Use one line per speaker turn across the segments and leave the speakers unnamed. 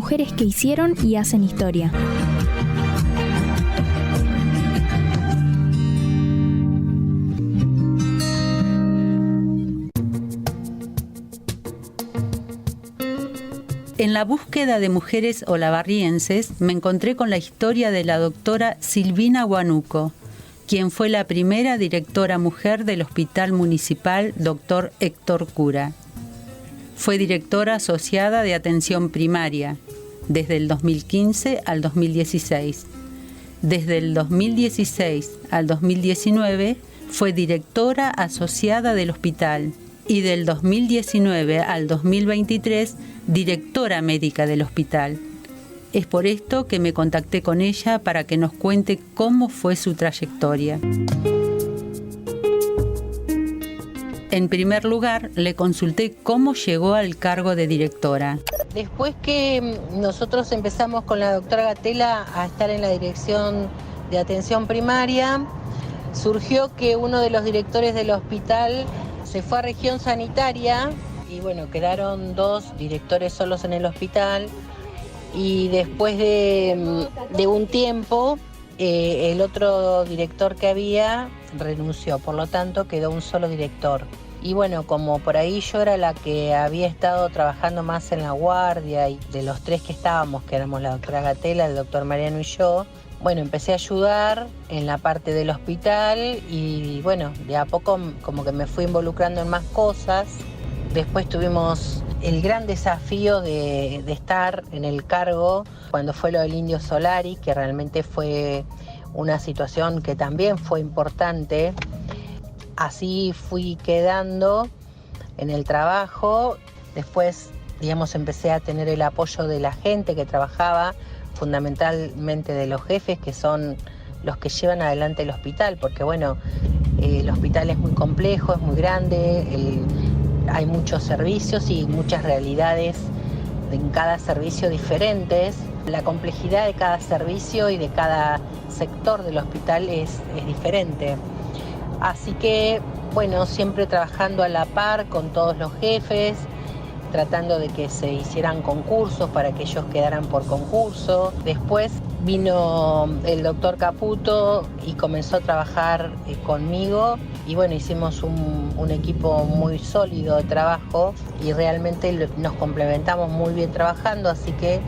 mujeres que hicieron y hacen historia.
En la búsqueda de mujeres olavarrienses me encontré con la historia de la doctora Silvina Huánuco, quien fue la primera directora mujer del Hospital Municipal Dr. Héctor Cura. Fue directora asociada de atención primaria desde el 2015 al 2016. Desde el 2016 al 2019 fue directora asociada del hospital y del 2019 al 2023 directora médica del hospital. Es por esto que me contacté con ella para que nos cuente cómo fue su trayectoria. En primer lugar, le consulté cómo llegó al cargo de directora.
Después que nosotros empezamos con la doctora Gatela a estar en la dirección de atención primaria, surgió que uno de los directores del hospital se fue a región sanitaria y bueno, quedaron 2 directores solos en el hospital y después de un tiempo el otro director que había renunció, por lo tanto quedó un solo director. Y bueno, como por ahí yo era la que había estado trabajando más en la guardia y de los 3 que estábamos, que éramos la doctora Gatela, el doctor Mariano y yo, bueno, empecé a ayudar en la parte del hospital y bueno, de a poco como que me fui involucrando en más cosas. Después tuvimos el gran desafío de estar en el cargo cuando fue lo del Indio Solari, que realmente fue una situación que también fue importante. Así fui quedando en el trabajo. Después, digamos, empecé a tener el apoyo de la gente que trabajaba, fundamentalmente de los jefes, que son los que llevan adelante el hospital, porque bueno, el hospital es muy complejo, es muy grande, hay muchos servicios y muchas realidades en cada servicio diferentes. La complejidad de cada servicio y de cada sector del hospital es diferente. Así que, bueno, siempre trabajando a la par con todos los jefes, tratando de que se hicieran concursos para que ellos quedaran por concurso. Después vino el doctor Caputo y comenzó a trabajar conmigo y bueno, hicimos un equipo muy sólido de trabajo y realmente nos complementamos muy bien trabajando, así que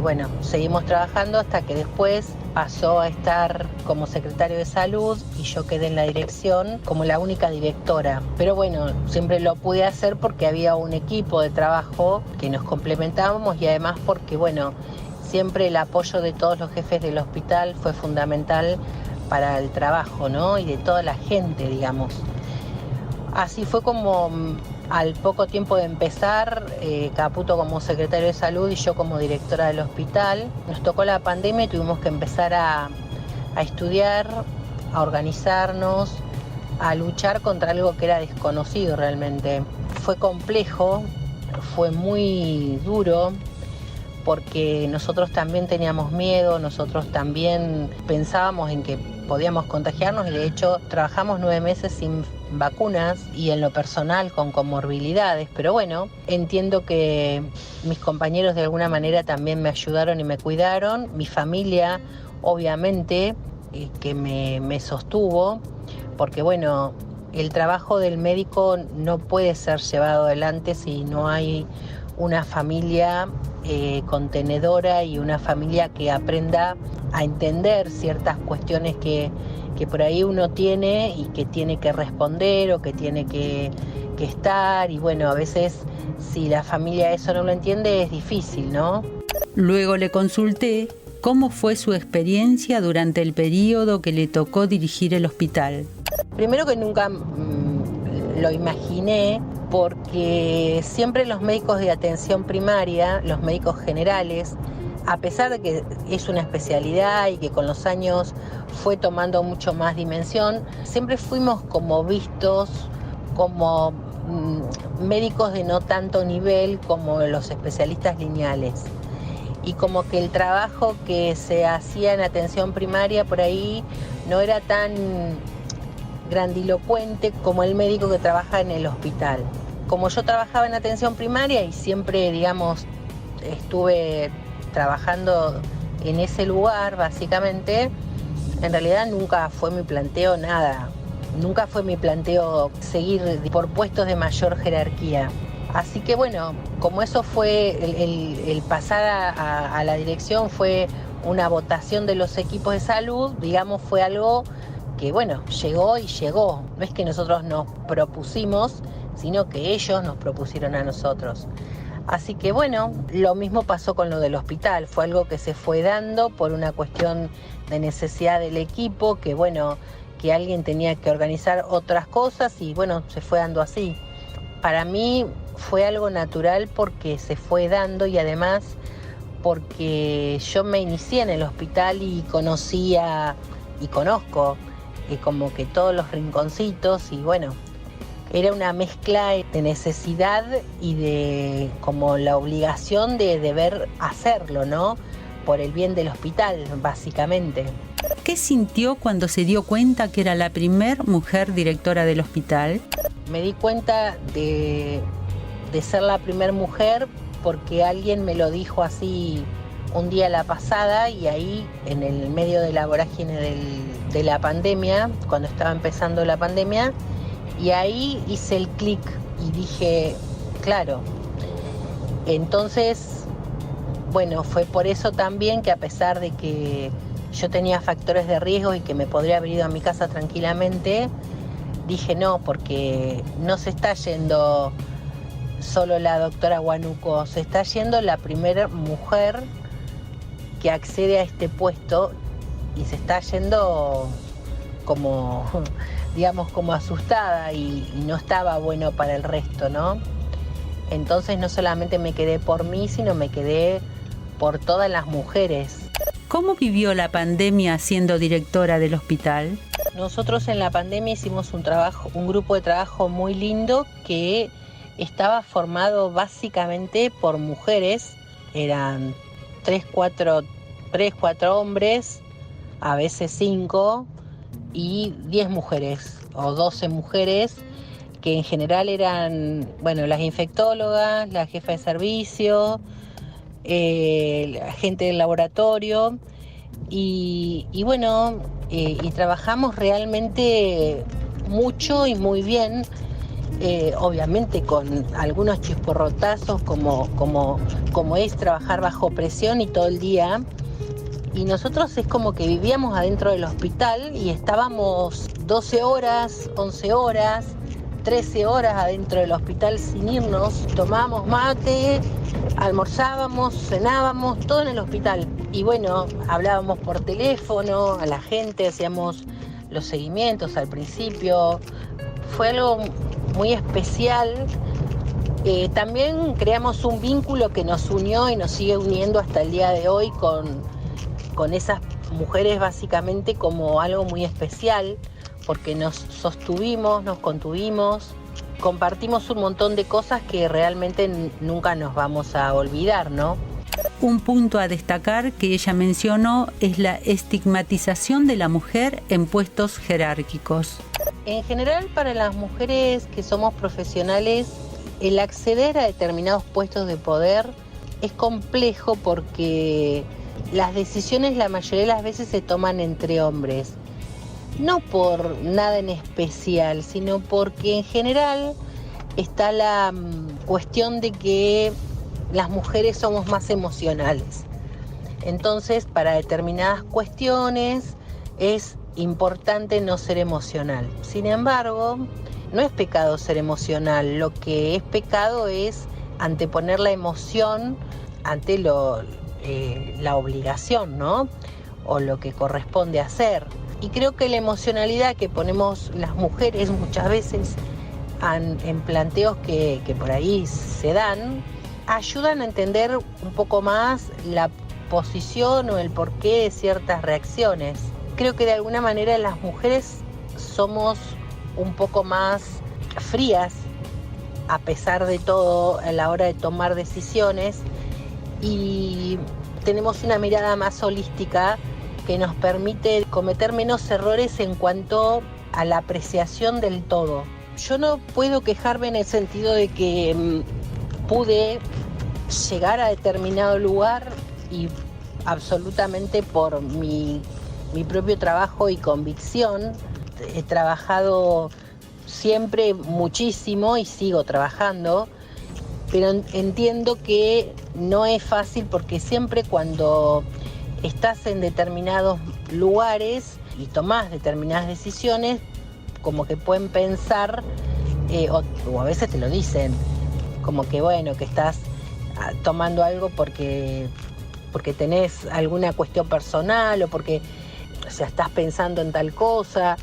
bueno, seguimos trabajando hasta que después pasó a estar como secretario de salud y yo quedé en la dirección como la única directora. Pero bueno, siempre lo pude hacer porque había un equipo de trabajo que nos complementábamos y además porque bueno, siempre el apoyo de todos los jefes del hospital fue fundamental para el trabajo, ¿no? Y de toda la gente, digamos. Así fue como al poco tiempo de empezar, Caputo como secretario de salud y yo como directora del hospital. Nos tocó la pandemia y tuvimos que empezar a estudiar, a organizarnos, a luchar contra algo que era desconocido realmente. Fue complejo, fue muy duro, porque nosotros también teníamos miedo, nosotros también pensábamos en que podíamos contagiarnos y de hecho trabajamos 9 meses sin vacunas y en lo personal con comorbilidades, pero bueno, entiendo que mis compañeros de alguna manera también me ayudaron y me cuidaron, mi familia obviamente que me sostuvo, porque bueno, el trabajo del médico no puede ser llevado adelante si no hay una familia contenedora y una familia que aprenda a entender ciertas cuestiones que por ahí uno tiene y que tiene que responder o que tiene que estar y bueno, a veces si la familia eso no lo entiende es difícil, ¿no?
Luego le consulté cómo fue su experiencia durante el periodo que le tocó dirigir el hospital.
Primero que nunca lo imaginé, porque siempre los médicos de atención primaria, los médicos generales, a pesar de que es una especialidad y que con los años fue tomando mucho más dimensión, siempre fuimos como vistos como médicos de no tanto nivel como los especialistas lineales. Y como que el trabajo que se hacía en atención primaria por ahí no era tan grandilocuente como el médico que trabaja en el hospital. Como yo trabajaba en atención primaria y siempre, digamos, estuve trabajando en ese lugar, básicamente, en realidad nunca fue mi planteo nada. Nunca fue mi planteo seguir por puestos de mayor jerarquía. Así que bueno, como eso fue el pasar a la dirección, fue una votación de los equipos de salud, digamos, fue algo que bueno, llegó y llegó. No es que nosotros nos propusimos, sino que ellos nos propusieron a nosotros. Así que bueno, lo mismo pasó con lo del hospital, fue algo que se fue dando por una cuestión de necesidad del equipo, que bueno, que alguien tenía que organizar otras cosas y bueno, se fue dando así. Para mí fue algo natural porque se fue dando y además porque yo me inicié en el hospital y conocía y conozco como que todos los rinconcitos y bueno, era una mezcla de necesidad y de como la obligación de deber hacerlo, ¿no? Por el bien del hospital, básicamente.
¿Qué sintió cuando se dio cuenta que era la primer mujer directora del hospital?
Me di cuenta de ser la primer mujer porque alguien me lo dijo así un día la pasada y ahí en el medio de la vorágine de la pandemia, cuando estaba empezando la pandemia, y ahí hice el clic y dije, claro. Entonces, bueno, fue por eso también que a pesar de que yo tenía factores de riesgo y que me podría haber ido a mi casa tranquilamente, dije no, porque no se está yendo solo la doctora Huánuco, se está yendo la primera mujer que accede a este puesto y se está yendo como, digamos, como asustada y no estaba bueno para el resto, ¿no? Entonces no solamente me quedé por mí, sino me quedé por todas las mujeres.
¿Cómo vivió la pandemia siendo directora del hospital?
Nosotros en la pandemia hicimos un grupo de trabajo muy lindo que estaba formado básicamente por mujeres. Eran 4 hombres, a veces 5 y 10 mujeres o 12 mujeres, que en general eran, bueno, las infectólogas, la jefa de servicio, la gente del laboratorio y bueno, y trabajamos realmente mucho y muy bien, obviamente con algunos chisporrotazos como es trabajar bajo presión y todo el día. Y nosotros es como que vivíamos adentro del hospital y estábamos 12 horas, 11 horas, 13 horas adentro del hospital sin irnos. Tomábamos mate, almorzábamos, cenábamos, todo en el hospital. Y bueno, hablábamos por teléfono a la gente, hacíamos los seguimientos al principio. Fue algo muy especial. También creamos un vínculo que nos unió y nos sigue uniendo hasta el día de hoy con esas mujeres, básicamente como algo muy especial, porque nos sostuvimos, nos contuvimos, compartimos un montón de cosas que realmente nunca nos vamos a olvidar, ¿no?
Un punto a destacar que ella mencionó es la estigmatización de la mujer en puestos jerárquicos.
En general, para las mujeres que somos profesionales, el acceder a determinados puestos de poder es complejo porque las decisiones la mayoría de las veces se toman entre hombres. No por nada en especial, sino porque en general está la cuestión de que las mujeres somos más emocionales. Entonces, para determinadas cuestiones es importante no ser emocional. Sin embargo, no es pecado ser emocional. Lo que es pecado es anteponer la emoción ante la obligación, ¿no? O lo que corresponde hacer. Y creo que la emocionalidad que ponemos las mujeres muchas veces en planteos que por ahí se dan, ayudan a entender un poco más la posición o el porqué de ciertas reacciones. Creo que de alguna manera las mujeres somos un poco más frías, a pesar de todo, a la hora de tomar decisiones, y tenemos una mirada más holística que nos permite cometer menos errores en cuanto a la apreciación del todo. Yo no puedo quejarme en el sentido de que pude llegar a determinado lugar y absolutamente por mi propio trabajo y convicción. He trabajado siempre muchísimo y sigo trabajando, pero entiendo que no es fácil porque siempre cuando estás en determinados lugares y tomás determinadas decisiones, como que pueden pensar, o a veces te lo dicen, como que bueno, que estás tomando algo porque tenés alguna cuestión personal o porque, o sea, estás pensando en tal cosa.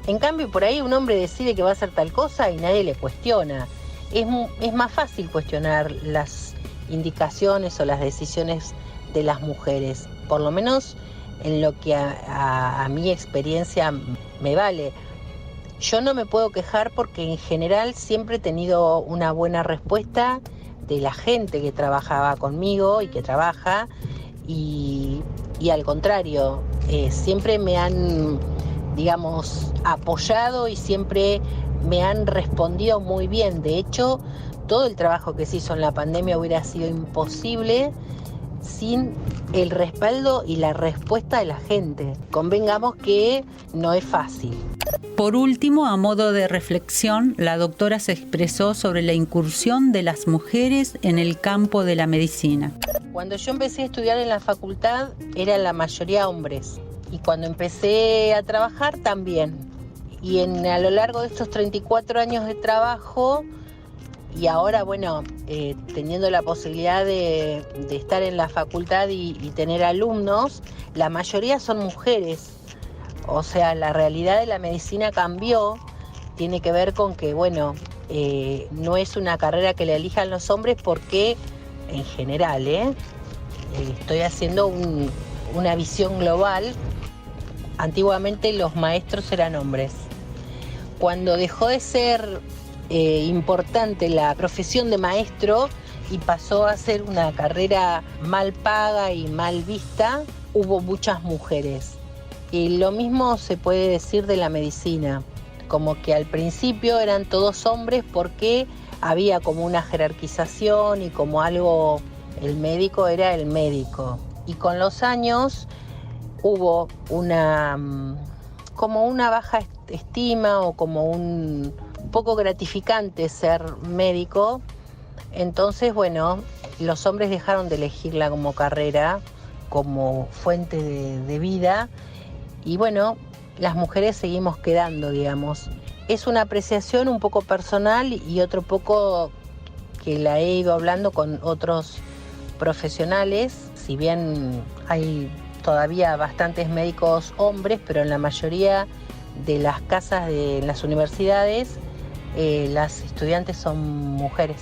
En cambio, por ahí un hombre decide que va a hacer tal cosa y nadie le cuestiona. Es más fácil cuestionar las indicaciones o las decisiones de las mujeres, por lo menos en lo que a mi experiencia me vale. Yo no me puedo quejar porque en general siempre he tenido una buena respuesta de la gente que trabajaba conmigo y que trabaja, y al contrario, siempre me han, digamos, apoyado y siempre me han respondido muy bien. De hecho, todo el trabajo que se hizo en la pandemia hubiera sido imposible sin el respaldo y la respuesta de la gente. Convengamos que no es fácil.
Por último, a modo de reflexión, la doctora se expresó sobre la incursión de las mujeres en el campo de la medicina.
Cuando yo empecé a estudiar en la facultad, eran la mayoría hombres. Y cuando empecé a trabajar, también. Y a lo largo de estos 34 años de trabajo, y ahora, bueno, teniendo la posibilidad de estar en la facultad y tener alumnos, la mayoría son mujeres. O sea, la realidad de la medicina cambió, tiene que ver con que, bueno, no es una carrera que la elijan los hombres porque, en general, estoy haciendo una visión global. Antiguamente los maestros eran hombres. Cuando dejó de ser importante la profesión de maestro y pasó a ser una carrera mal paga y mal vista, hubo muchas mujeres. Y lo mismo se puede decir de la medicina, como que al principio eran todos hombres porque había como una jerarquización y como algo, el médico era el médico. Y con los años hubo como una baja estima o como un poco gratificante ser médico. Entonces, bueno, los hombres dejaron de elegirla como carrera, como fuente de vida. Y bueno, las mujeres seguimos quedando, digamos. Es una apreciación un poco personal y otro poco que la he ido hablando con otros profesionales. Si bien hay todavía bastantes médicos hombres, pero en la mayoría de las casas de las universidades, las estudiantes son mujeres.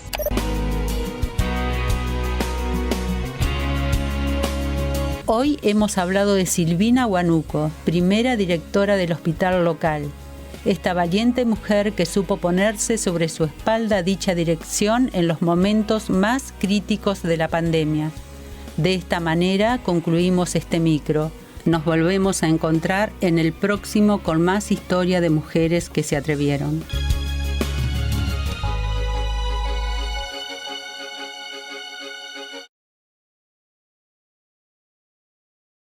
Hoy hemos hablado de Silvina Huánuco, primera directora del hospital local. Esta valiente mujer que supo ponerse sobre su espalda dicha dirección en los momentos más críticos de la pandemia. De esta manera concluimos este micro. Nos volvemos a encontrar en el próximo con más historia de mujeres que se atrevieron.